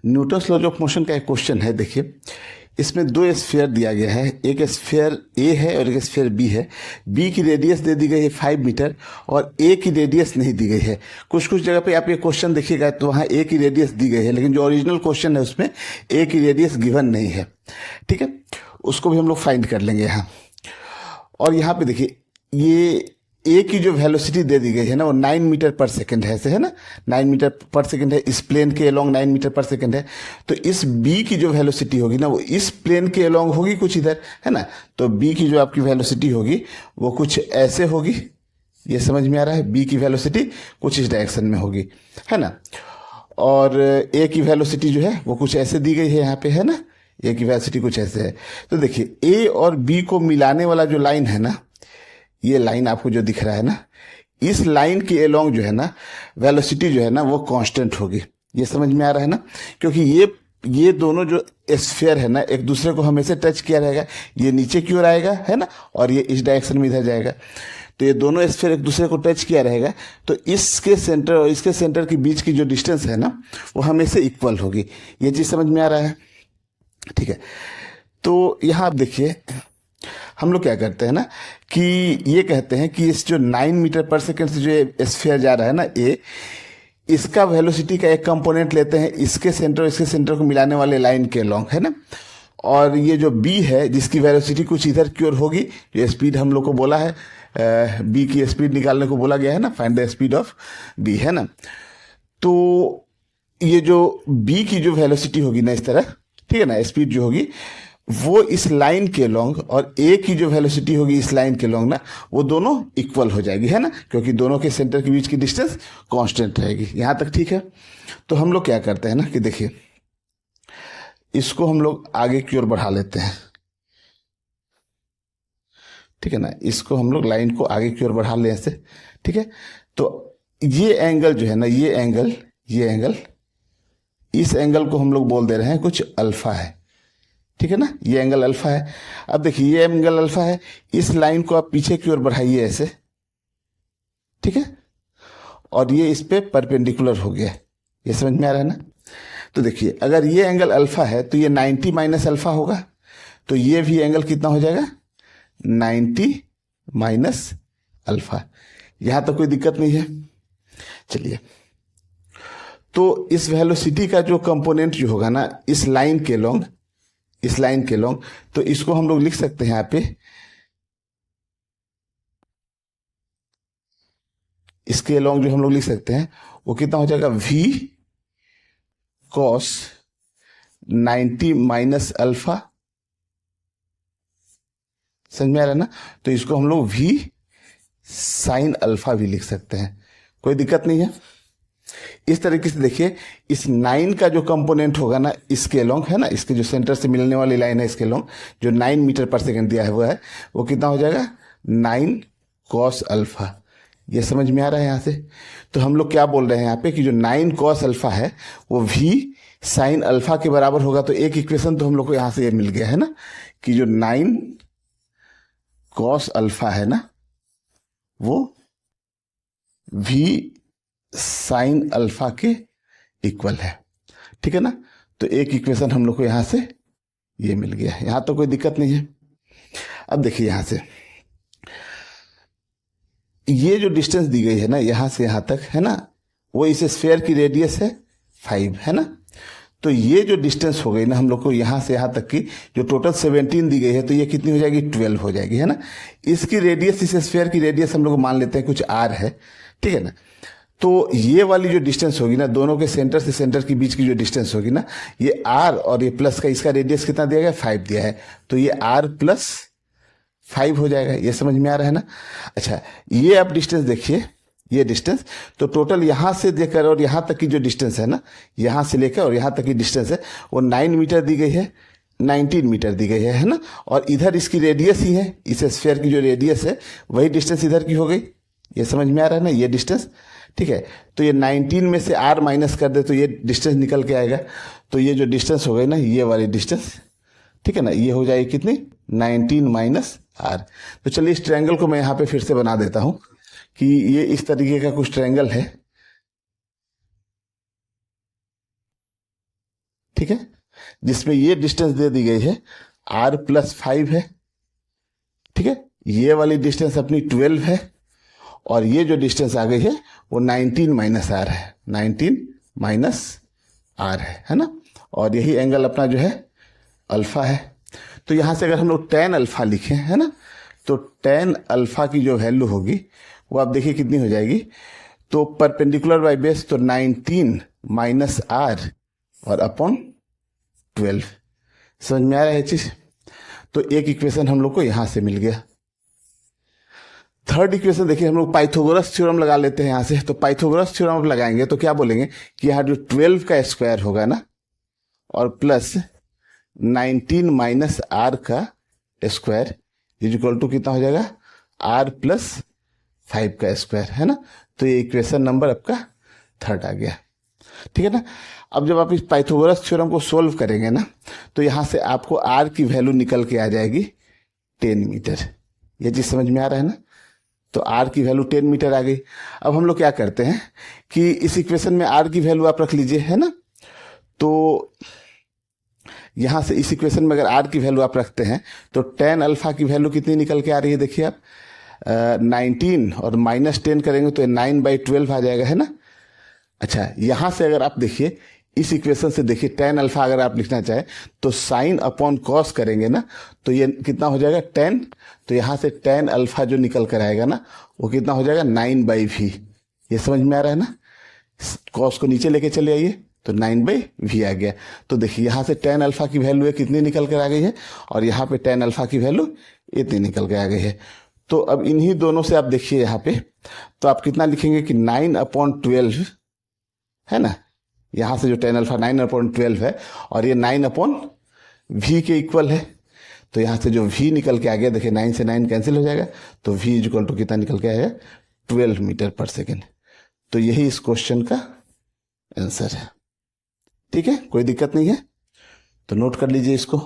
Newton's laws of motion का एक question है। देखिए, इसमें दो स्फीयर दिया गया है, एक स्फीयर ए है और एक स्फीयर बी है। बी की रेडियस दे दी गई है 5 मीटर और ए की रेडियस नहीं दी गई है। कुछ कुछ जगह पे आप ये क्वेश्चन देखिएगा तो वहाँ ए की रेडियस दी गई है, लेकिन जो ओरिजिनल क्वेश्चन है उसमें ए की रेडियस गिवन नहीं है। ठीक है, उसको भी हम लोग फाइंड कर लेंगे यहाँ। और यहाँ पे देखिए, ये ए की जो वेलोसिटी दे दी गई है ना वो 9 मीटर पर सेकंड है, ऐसे है ना, 9 मीटर पर सेकंड है। इस प्लेन के अलोंग 9 मीटर पर सेकंड है। तो इस बी की जो वेलोसिटी होगी ना वो इस प्लेन के अलोंग होगी कुछ इधर, है ना। तो बी की जो आपकी वेलोसिटी होगी वो कुछ ऐसे होगी, ये समझ में आ रहा है। बी की वेलोसिटी कुछ इस डायरेक्शन में होगी, है ना। और ए की वेलोसिटी जो है वो कुछ ऐसे दी गई है यहाँ पे, है ना। ए की वेलोसिटी कुछ ऐसे है। तो देखिए, ए और बी को मिलाने वाला जो लाइन है ना, ये लाइन आपको जो दिख रहा है ना, इस लाइन के अलोंग जो है ना वेलोसिटी जो है ना वो कांस्टेंट होगी। ये समझ में आ रहा है ना, क्योंकि ये दोनों जो स्फीयर है ना एक दूसरे को हमेशा टच किया रहेगा। ये नीचे की ओर आएगा, है ना, और ये इस डायरेक्शन में इधर जाएगा। तो ये दोनों स्फीयर एक दूसरे को टच किया रहेगा। तो इसके सेंटर और इसके सेंटर के बीच की जो डिस्टेंस है ना वो हमेशा इक्वल होगी। ये चीज़ समझ में आ रहा है, ठीक है। तो यहाँ आप देखिए, हम लोग क्या करते हैं ना कि ये कहते हैं कि इस जो 9 मीटर पर सेकंड से जो स्फीयर जा रहा है ना ए, इसका वेलोसिटी का एक कंपोनेंट लेते हैं इसके सेंटर और इसके सेंटर को मिलाने वाले लाइन के लॉन्ग, है ना। और ये जो बी है जिसकी वेलोसिटी कुछ इधर की ओर होगी, जो स्पीड हम लोग को बोला है, बी की स्पीड निकालने को बोला गया है ना, find the speed of B, है ना। तो ये जो बी की जो वेलोसिटी होगी ना इस तरह, ठीक है ना, स्पीड जो होगी वो इस लाइन के लॉन्ग, और ए की जो वेलोसिटी होगी इस लाइन के लॉन्ग ना, वो दोनों इक्वल हो जाएगी, है ना, क्योंकि दोनों के सेंटर के बीच की डिस्टेंस कांस्टेंट रहेगी। यहां तक ठीक है। तो हम लोग क्या करते हैं ना कि देखिए, इसको हम लोग आगे की ओर बढ़ा लेते हैं, ठीक है ना। इसको हम लोग लाइन को आगे की ओर बढ़ा ले ऐसे, ठीक है। तो ये एंगल जो है ना, ये एंगल इस एंगल को हम लोग बोल दे रहे हैं कुछ अल्फा है, ठीक है ना। ये एंगल अल्फा है। अब देखिए, ये एंगल अल्फा है, इस लाइन को आप पीछे की ओर बढ़ाइए ऐसे, ठीक है, और ये इस पे परपेंडिकुलर हो गया। ये समझ में आ रहा है ना। तो देखिए, अगर ये एंगल अल्फा है तो ये 90 माइनस अल्फा होगा। तो ये भी एंगल कितना हो जाएगा, 90 माइनस अल्फा। यहां तक कोई दिक्कत नहीं है। चलिए, तो इस वेलोसिटी का जो कंपोनेंट जो होगा ना इस लाइन के लॉन्ग, तो इसको हम लोग लिख सकते हैं यहां पे, इसके लॉन्ग जो हम लोग लिख सकते हैं वो कितना हो जाएगा, v cos 90 माइनस अल्फा। समझ में आ रहा है ना। तो इसको हम लोग v साइन अल्फा भी लिख सकते हैं, कोई दिक्कत नहीं है। इस तरीके से देखिए, इस 9 का जो कंपोनेंट होगा ना इसके लॉन्ग, है ना, इसके जो सेंटर से मिलने वाली लाइन है इसके लॉन्ग, जो 9 मीटर पर सेकंड दिया हुआ है वो कितना हो जाएगा, 9 कॉस अल्फा। ये समझ में आ रहा है यहाँ से। तो हम लोग क्या बोल रहे हैं यहाँ पे कि जो 9 कॉस अल्फा है वो v साइन अल्फा के बराबर होगा। तो एक इक्वेशन तो हम लोग को यहाँ से ये मिल गया है ना कि जो 9 कॉस अल्फा है ना वो v साइन अल्फा के इक्वल है, ठीक है ना। तो एक इक्वेशन हम लोग को यहां से ये मिल गया है। यहां तो कोई दिक्कत नहीं है। अब देखिए, यहां से ये जो डिस्टेंस दी गई है ना यहां से यहां तक, है ना, वो इस स्फीयर की रेडियस है 5, है ना। तो ये जो डिस्टेंस हो गई ना हम लोग को यहां से यहां तक की, जो टोटल 17 दी गई है, तो ये कितनी हो जाएगी, 12 हो जाएगी, है ना। इसकी रेडियस, इस स्फीयर की रेडियस हम लोग मान लेते हैं कुछ r है, ठीक है ना। तो ये वाली जो डिस्टेंस होगी ना, दोनों के सेंटर से सेंटर के बीच की जो डिस्टेंस होगी ना, ये r और ये प्लस का, इसका रेडियस कितना दिया गया, 5 दिया है। तो ये r प्लस 5 हो जाएगा। ये समझ में आ रहा है ना। अच्छा, ये आप डिस्टेंस देखिए, ये डिस्टेंस तो टोटल यहां से लेकर और यहां तक की जो डिस्टेंस है ना, यहां से लेकर और यहां तक की डिस्टेंस है वो 9 मीटर दी गई है, 19 मीटर दी गई है ना। और इधर इसकी रेडियस ही है, इस स्फीयर की जो रेडियस है वही डिस्टेंस इधर की हो गई। ये समझ में आ रहा है ना, ये डिस्टेंस, ठीक है। तो ये 19 में से r माइनस कर दे तो ये डिस्टेंस निकल के आएगा। तो ये जो डिस्टेंस हो गई ना, ये वाली डिस्टेंस, ठीक है ना, ये हो जाएगी कितनी, 19 माइनस r। तो चलिए, इस ट्रायंगल को मैं यहाँ पे फिर से बना देता हूँ कि ये इस तरीके का कुछ ट्रायंगल है। ठीक है, जिसमें ये डिस्टेंस दे दी गई है r+5 है, ठीक है, ये वाली डिस्टेंस अपनी 12 है, और ये जो डिस्टेंस आ गई है वो 19 - r है, 19 - r है ना, और यही एंगल अपना जो है अल्फा है। तो यहां से अगर हम लोग tan अल्फा लिखें, है ना, तो tan अल्फा की जो वैल्यू होगी वो आप देखिए कितनी हो जाएगी, तो परपेंडिकुलर बाय बेस तो 19 - r और अपॉन 12। समझ में आ रहा है चीज? तो एक इक्वेशन हम लोग को यहां से मिल गया। थर्ड इक्वेशन देखिए, हम लोग पाइथागोरस थ्योरम लगा लेते हैं यहां से। तो पाइथागोरस थ्योरम आप लगाएंगे तो क्या बोलेंगे कि यहाँ जो 12 का स्क्वायर होगा ना, और प्लस 19 - r का स्क्वायर इज इक्वल टू कितना हो जाएगा, r+5 का स्क्वायर, है ना। तो ये इक्वेशन नंबर आपका थर्ड आ गया, ठीक है ना। अब जब आप इस पाइथागोरस थ्योरम को सोल्व करेंगे ना, तो यहां से आपको r की वैल्यू निकल के आ जाएगी 10 मीटर। ये चीज समझ में आ रहा है ना। तो r की वैल्यू 10 मीटर आ गई। अब हम लोग क्या करते हैं कि इस इक्वेशन में r की वैल्यू आप रख लीजिए, है ना। तो यहां से इस इक्वेशन में अगर r की वैल्यू आप रखते हैं तो tan अल्फा की वैल्यू कितनी निकल के आ रही है, देखिए आप 19 और -10 करेंगे तो 9/12 आ जाएगा, है ना। अच्छा, यहां से अगर आप देखिए इस इक्वेशन से देखिए tan अल्फा अगर आप लिखना चाहें तो साइन अपॉन कॉस करेंगे ना, तो ये कितना हो जाएगा 10। तो यहां से tan अल्फा जो निकल कर आएगा ना वो कितना हो जाएगा 9/v। ये समझ में आ रहा है ना। कॉस को नीचे लेके चले आइए तो 9/v आ गया। तो देखिए यहां से tan अल्फा की वैल्यू कितनी निकल कर आ गई है, और यहाँ पे tan अल्फा की वैल्यू इतनी निकल के आ गई है। तो अब इन्हीं दोनों से आप देखिए यहाँ पे, तो आप कितना लिखेंगे कि 9/12, है ना। यहां से जो tan अल्फा 9/12 है, और ये 9/v के इक्वल है। तो यहां से जो v निकल के आ गया, देखिए 9 से 9 कैंसिल हो जाएगा, तो v इक्वल टू कितना निकल के आएगा 12 मीटर पर सेकेंड। तो यही इस क्वेश्चन का आंसर है, ठीक है, कोई दिक्कत नहीं है। तो नोट कर लीजिए इसको।